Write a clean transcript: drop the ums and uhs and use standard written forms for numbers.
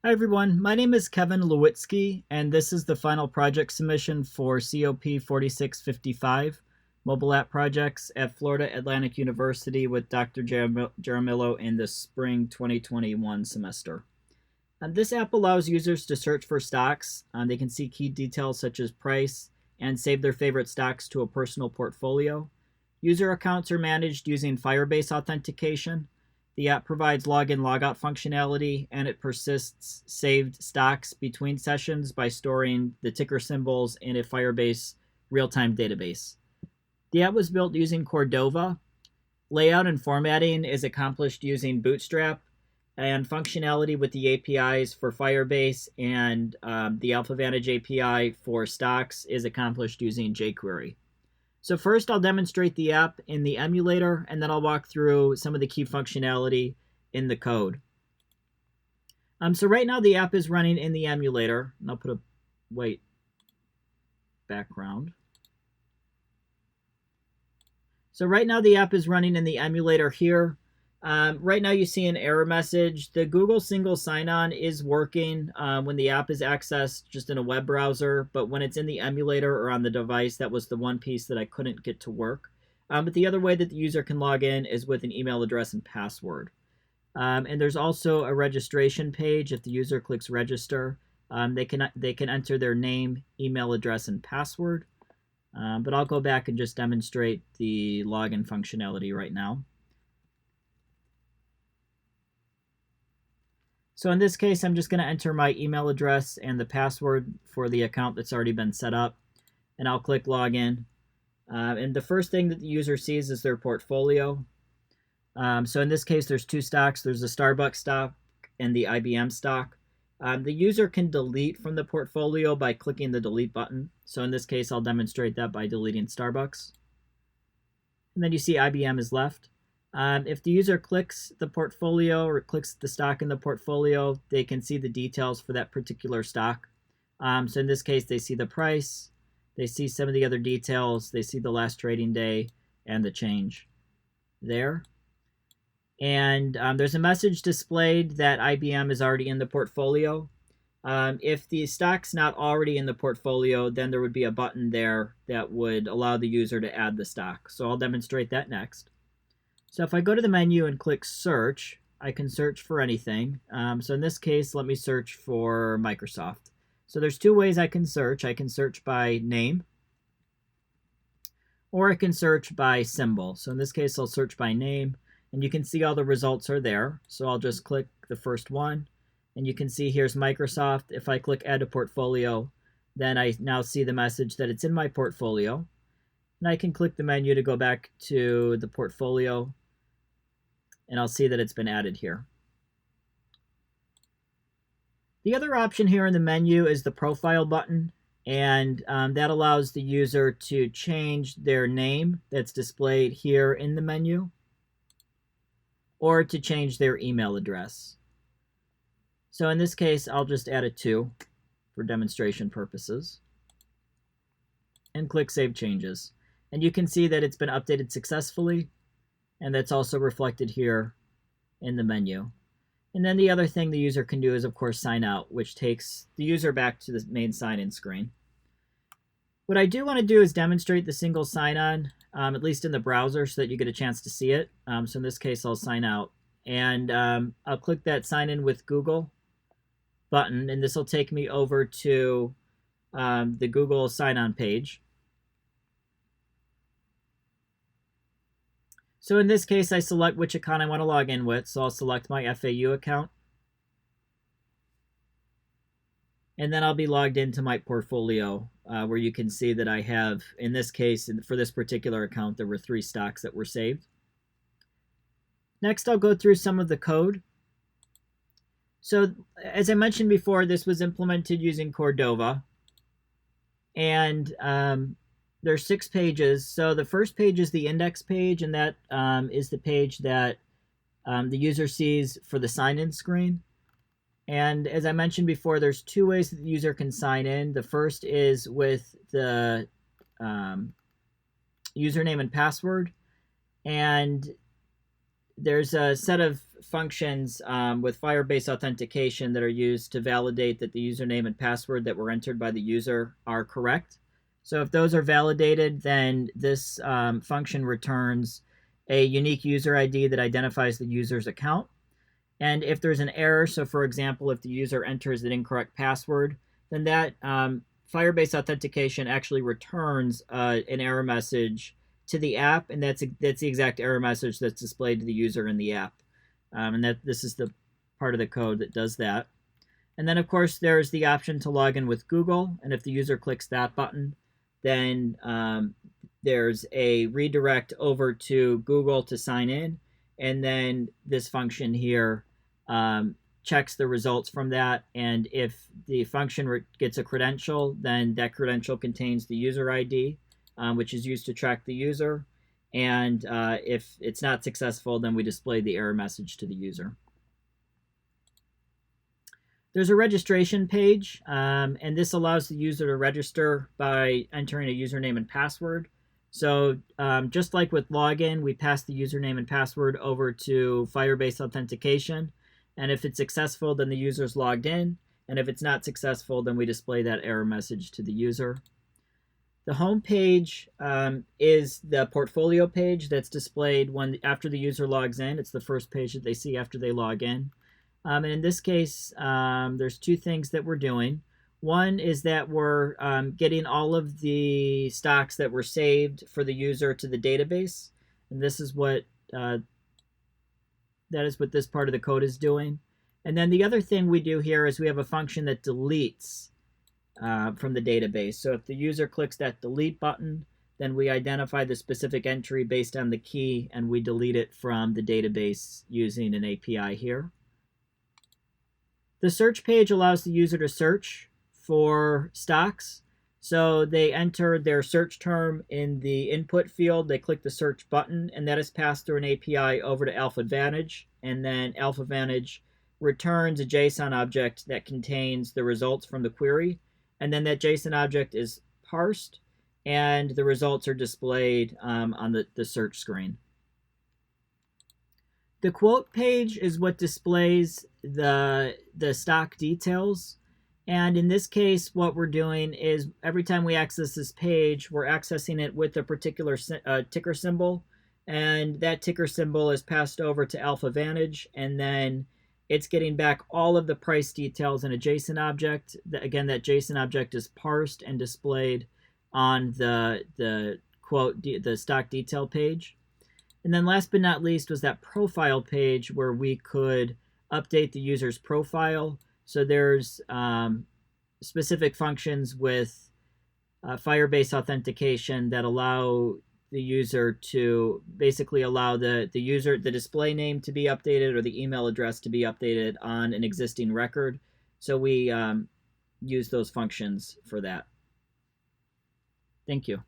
Hi everyone, my name is Kevin Lewitsky, and this is the final project submission for COP 4655 mobile app projects at Florida Atlantic University with Dr. Jaramillo in the spring 2021 semester. This app allows users to search for stocks. They can see key details such as price and save their favorite stocks to a personal portfolio. User accounts are managed using Firebase authentication. The app provides login logout functionality, and it persists saved stocks between sessions by storing the ticker symbols in a Firebase real-time database. The app was built using Cordova. Layout and formatting is accomplished using Bootstrap, and functionality with the APIs for Firebase and the AlphaVantage API for stocks is accomplished using jQuery. So first I'll demonstrate the app in the emulator, and then I'll walk through some of the key functionality in the code. So right now the app is running in the emulator, and I'll put a white background. So right now the app is running in the emulator here. Right now you see an error message. The Google single sign-on is working when the app is accessed just in a web browser, but when it's in the emulator or on the device, that was the one piece that I couldn't get to work. But the other way that the user can log in is with an email address and password. And there's also a registration page. If the user clicks register, they can enter their name, email address, and password. But I'll go back and just demonstrate the login functionality right now. So in this case, I'm just going to enter my email address and the password for the account that's already been set up, and I'll click login. And the first thing that the user sees is their portfolio. So in this case, there's two stocks. There's the Starbucks stock and the IBM stock. The user can delete from the portfolio by clicking the delete button. So in this case, I'll demonstrate that by deleting Starbucks. And then you see IBM is left. If the user clicks the portfolio or clicks the stock in the portfolio, they can see the details for that particular stock. So in this case, they see the price, they see some of the other details, they see the last trading day and the change there. And there's a message displayed that IBM is already in the portfolio. If the stock's not already in the portfolio, then there would be a button there that would allow the user to add the stock. So I'll demonstrate that next. So if I go to the menu and click search, I can search for anything. So in this case, let me search for Microsoft. So there's two ways I can search. I can search by name, or I can search by symbol. So in this case, I'll search by name, and you can see all the results are there. So I'll just click the first one, and you can see here's Microsoft. If I click add to portfolio, then I now see the message that it's in my portfolio. And I can click the menu to go back to the portfolio, and I'll see that it's been added here. The other option here in the menu is the profile button, and that allows the user to change their name that's displayed here in the menu, or to change their email address. So in this case, I'll just add a 2 for demonstration purposes, and click Save Changes. And you can see that it's been updated successfully, and that's also reflected here in the menu. And then the other thing the user can do is, of course, sign out, which takes the user back to the main sign-in screen. What I do want to do is demonstrate the single sign-on, at least in the browser, so that you get a chance to see it. So in this case, I'll sign out. And I'll click that Sign In with Google button, and this will take me over to the Google sign-on page. So in this case, I select which account I want to log in with. So I'll select my FAU account. And then I'll be logged into my portfolio, where you can see that I have, in this case, for this particular account, there were 3 stocks that were saved. Next, I'll go through some of the code. So as I mentioned before, this was implemented using Cordova. And there's 6 pages. So the first page is the index page, and that is the page that the user sees for the sign-in screen. And as I mentioned before, there's 2 ways that the user can sign in. The first is with the username and password. And there's a set of functions with Firebase authentication that are used to validate that the username and password that were entered by the user are correct. So if those are validated, then this function returns a unique user ID that identifies the user's account. And if there's an error, so for example, if the user enters an incorrect password, then that Firebase authentication actually returns an error message to the app, and that's the exact error message that's displayed to the user in the app. And that this is the part of the code that does that. And then, of course, there's the option to log in with Google, and if the user clicks that button, then there's a redirect over to Google to sign in, and then this function here checks the results from that, and if the function gets a credential, then that credential contains the user ID, which is used to track the user, and if it's not successful, then we display the error message to the user. There's a registration page, and this allows the user to register by entering a username and password. So just like with login, we pass the username and password over to Firebase authentication. And if it's successful, then the user's logged in. And if it's not successful, then we display that error message to the user. The home page is the portfolio page that's displayed after the user logs in. It's the first page that they see after they log in. And in this case, there's two things that we're doing. One is that we're getting all of the stocks that were saved for the user to the database. And this is what this part of the code is doing. And then the other thing we do here is we have a function that deletes from the database. So if the user clicks that delete button, then we identify the specific entry based on the key, and we delete it from the database using an API here. The search page allows the user to search for stocks. So they enter their search term in the input field, they click the search button, and that is passed through an API over to AlphaVantage. And then AlphaVantage returns a JSON object that contains the results from the query. And then that JSON object is parsed, and the results are displayed on the search screen. The quote page is what displays the stock details. And in this case, what we're doing is every time we access this page, we're accessing it with a particular ticker symbol. And that ticker symbol is passed over to AlphaVantage, and then it's getting back all of the price details in a JSON object. Again, that JSON object is parsed and displayed on the stock detail page. And then last but not least was that profile page where we could update the user's profile. So there's specific functions with Firebase authentication that allow the user to basically allow the display name to be updated or the email address to be updated on an existing record. So we use those functions for that. Thank you.